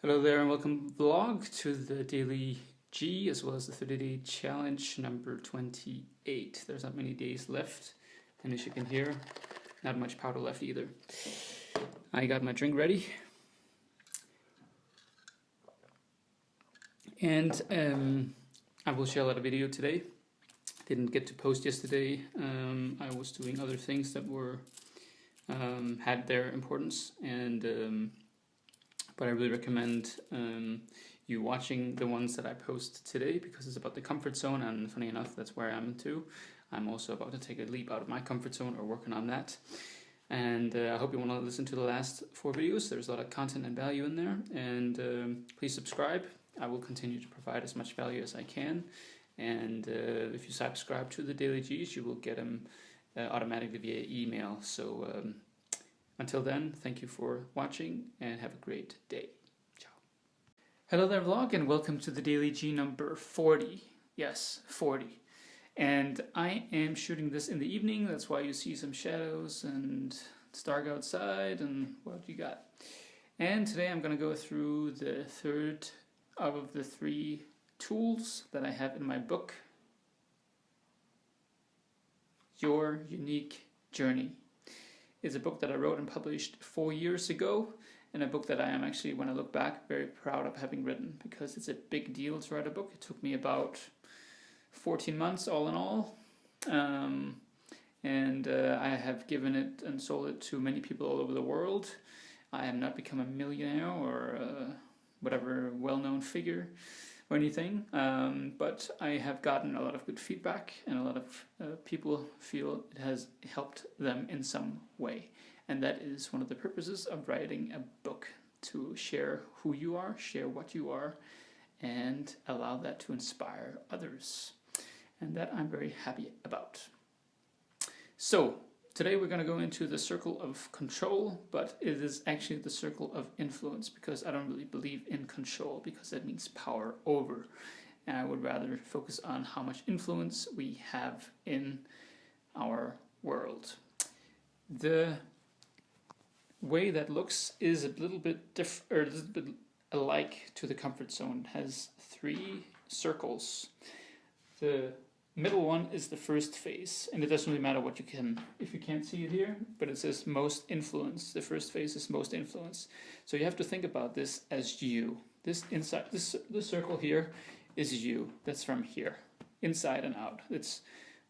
Hello there and welcome vlog to the Daily G as well as the 30-day challenge number 28. There's not many days left, and as you can hear, not much powder left either. I got my drink ready, and I will share a lot of video today. Didn't get to post yesterday. I was doing other things that were had their importance, and but I really recommend you watching the ones that I post today because it's about the comfort zone, and funny enough, that's where I'm too. I'm also about to take a leap out of my comfort zone or working on that. And I hope you want to listen to the last 4 videos. There's a lot of content and value in there. And please subscribe. I will continue to provide as much value as I can. And if you subscribe to the Daily Gs, you will get them automatically via email. So until then, thank you for watching and have a great day. Ciao. Hello there vlog and welcome to the Daily G number 40. Yes, 40. And I am shooting this in the evening. That's why you see some shadows and it's dark outside and what you got. And today I'm going to go through the third of the 3 tools that I have in my book, Your Unique Journey. It's a book that I wrote and published 4 years ago, and a book that I am actually, when I look back, very proud of having written, because it's a big deal to write a book. It took me about 14 months all in all, and I have given it and sold it to many people all over the world. I have not become a millionaire or whatever well-known figure or anything, but I have gotten a lot of good feedback, and a lot of people feel it has helped them in some way. And that is one of the purposes of writing a book, to share who you are, share what you are, and allow that to inspire others. And that I'm very happy about. So today we're going to go into the circle of control, but it is actually the circle of influence, because I don't really believe in control, because that means power over. And I would rather focus on how much influence we have in our world. The way that looks is a little bit different, or a little bit alike to the comfort zone. It has 3 circles. The middle one is the first phase, and it doesn't really matter what you can, if you can't see it here, but it says most influence. The first phase is most influence. So you have to think about this as you. This inside, this circle here is you. That's from here, inside and out. It's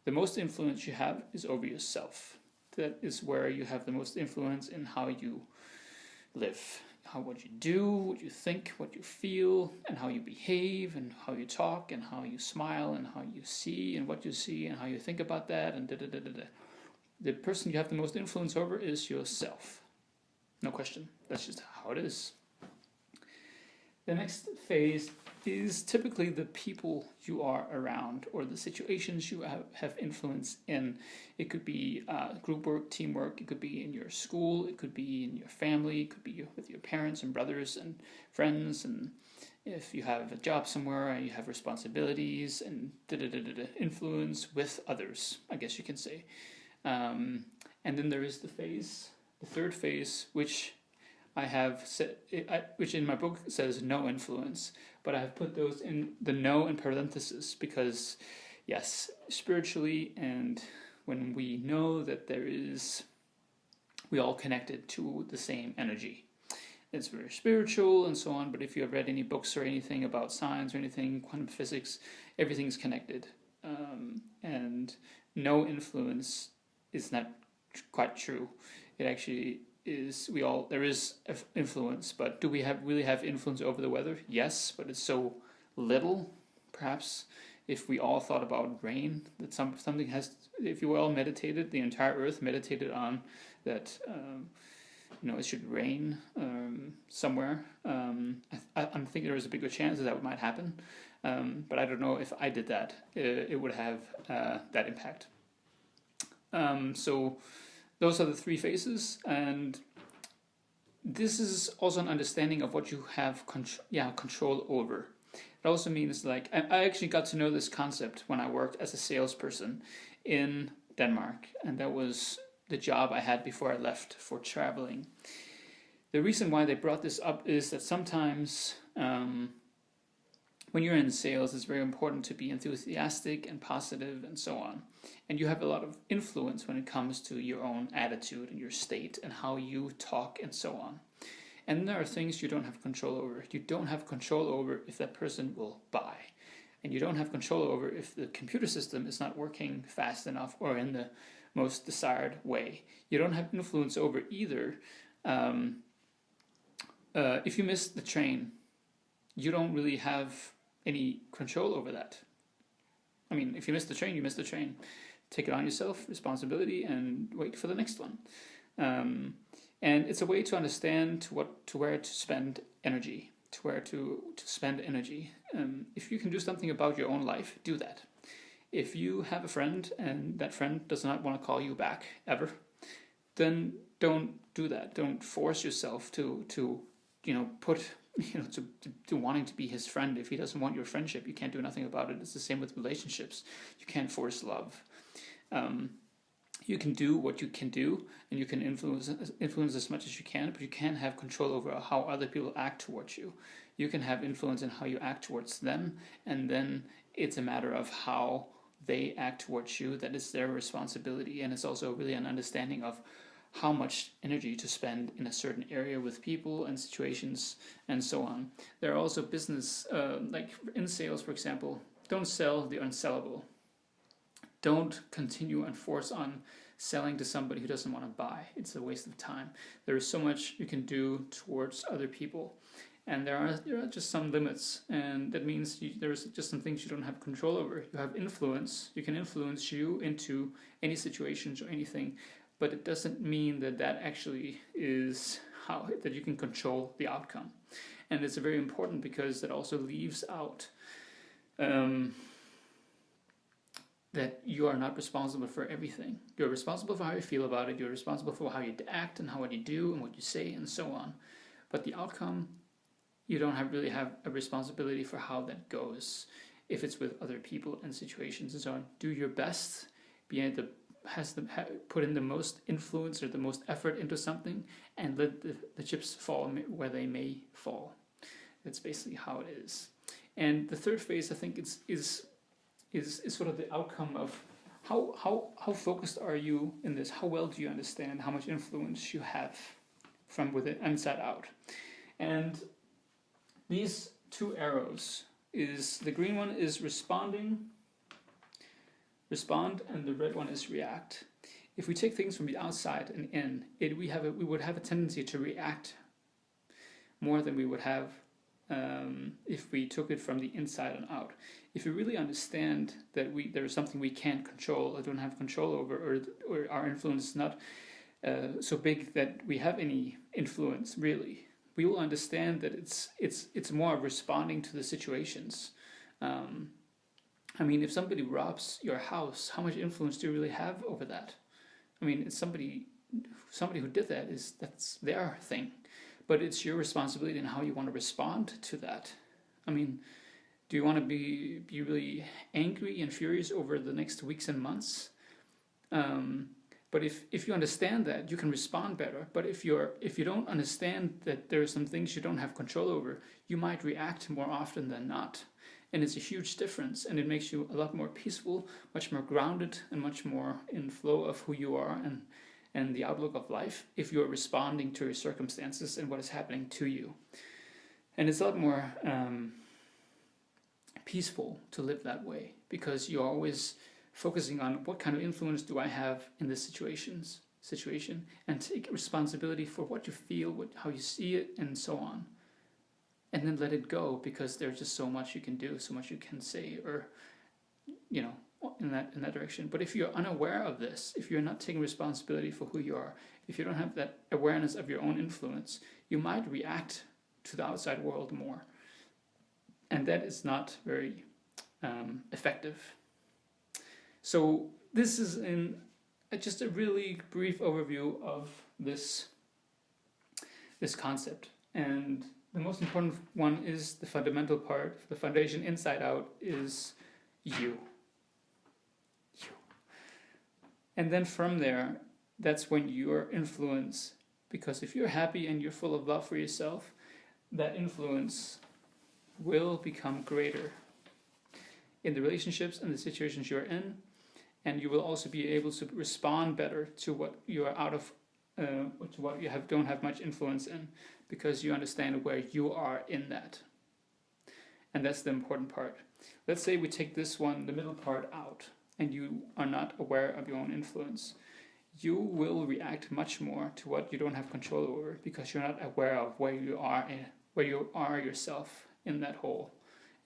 the most influence you have is over yourself. That is where you have the most influence in how you live, what you do, what you think, what you feel, and how you behave, and how you talk, and how you smile, and how you see, and what you see, and how you think about that, and da-da-da-da-da. The person you have the most influence over is yourself. No question. That's just how it is. The next phase is typically the people you are around, or the situations you have influence in. It could be group work, teamwork, it could be in your school, it could be in your family, it could be with your parents and brothers and friends, and if you have a job somewhere and you have responsibilities, and influence with others, I guess you can say. And then there is the third phase, which I have said, which in my book says no influence, but I have put those in the no in parentheses, because yes, spiritually, and when we know that we all connected to the same energy. It's very spiritual and so on, but if you have read any books or anything about science or anything, quantum physics, everything's connected. And no influence is not quite true. It actually is, there is influence, but do we really have influence over the weather? Yes, but it's so little. Perhaps if we all thought about rain, that something has, if you all meditated, the entire earth meditated on that, it should rain somewhere. I'm thinking there is a bigger chance that might happen, but I don't know if I did that, it would have that impact. So those are the 3 phases, and this is also an understanding of what you have control over. It also means, like, I actually got to know this concept when I worked as a salesperson in Denmark, and that was the job I had before I left for traveling. The reason why they brought this up is that sometimes when you're in sales, it's very important to be enthusiastic and positive and so on. And you have a lot of influence when it comes to your own attitude and your state and how you talk and so on. And there are things you don't have control over. You don't have control over if that person will buy. And you don't have control over if the computer system is not working fast enough or in the most desired way. You don't have influence over either. If you miss the train, you don't really have any control over that. I mean, if you miss the train, you miss the train. Take it on yourself, responsibility, and wait for the next one. And it's a way to understand where to spend energy, to where to spend energy. If you can do something about your own life, do that. If you have a friend and that friend does not want to call you back ever, then don't do that. Don't force yourself to wanting to be his friend. If he doesn't want your friendship, you can't do nothing about it. It's the same with relationships. You can't force love. You can do what you can do, and you can influence as much as you can, but you can't have control over how other people act towards you. You can have influence in how you act towards them, and then it's a matter of how they act towards you. That is their responsibility, and it's also really an understanding of how much energy to spend in a certain area with people and situations and so on. There are also business, like in sales, for example, don't sell the unsellable. Don't continue and force on selling to somebody who doesn't want to buy. It's a waste of time. There is so much you can do towards other people. And there are just some limits, and that means there's just some things you don't have control over. You have influence. You can influence you into any situations or anything, but it doesn't mean that actually is that you can control the outcome. And it's very important because that also leaves out that you are not responsible for everything. You're responsible for how you feel about it. You're responsible for how you act and what you do and what you say and so on. But the outcome, you don't really have a responsibility for how that goes. If it's with other people and situations and so on, do your best. Put in the most influence or the most effort into something, and let the chips fall where they may fall. That's basically how it is. And the third phase, I think, is sort of the outcome of how focused are you in this? How well do you understand how much influence you have from within, inside out? And these two arrows the green one is respond, and the red one is react. If we take things from the outside and in, we would have a tendency to react more than we would have if we took it from the inside and out. If we really understand that there is something we can't control or don't have control over, or our influence is not so big that we have any influence really, we will understand that it's more responding to the situations. I mean, if somebody robs your house, how much influence do you really have over that? I mean, it's somebody who did that's their thing, but it's your responsibility in how you want to respond to that. I mean, do you want to be really angry and furious over the next weeks and months? But if you understand that, you can respond better. But if you don't understand that there are some things you don't have control over, you might react more often than not. And it's a huge difference, and it makes you a lot more peaceful, much more grounded, and much more in flow of who you are and the outlook of life if you're responding to your circumstances and what is happening to you. And it's a lot more peaceful to live that way, because you're always focusing on what kind of influence do I have in this situation, and take responsibility for what you feel, how you see it, and so on. And then let it go, because there's just so much you can do, so much you can say, or in that direction. But if you're unaware of this, if you're not taking responsibility for who you are, if you don't have that awareness of your own influence, you might react to the outside world more, and that is not very effective. So this is just a really brief overview of this concept. And the most important one is the fundamental part. The foundation inside out is you. And then from there, that's when your influence Because if you're happy and you're full of love for yourself, that influence will become greater in the relationships and the situations you're in, and you will also be able to respond better to what you are out of, to what you don't have much influence in, because you understand where you are in that. And that's the important part. Let's say we take this one, the middle part, out, and you are not aware of your own influence. You will react much more to what you don't have control over, because you're not aware of where you are yourself in that whole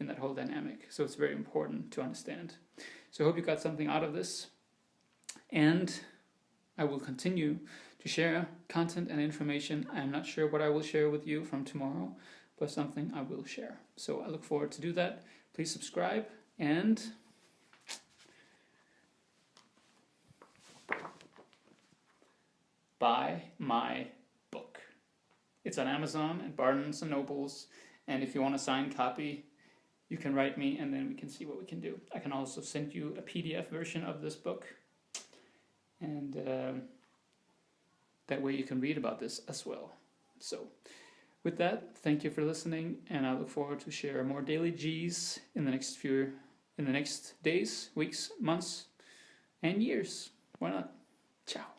dynamic. So it's very important to understand. So I hope you got something out of this, and I will continue to share content and information. I am not sure what I will share with you from tomorrow, but something I will share. So I look forward to do that. Please subscribe and buy my book. It's on Amazon and Barnes and Nobles, and if you want a signed copy, you can write me and then we can see what we can do. I can also send you a PDF version of this book, and that way you can read about this as well. So with that, thank you for listening, and I look forward to share more Daily G's in the next days, weeks, months, and years. Why not? Ciao.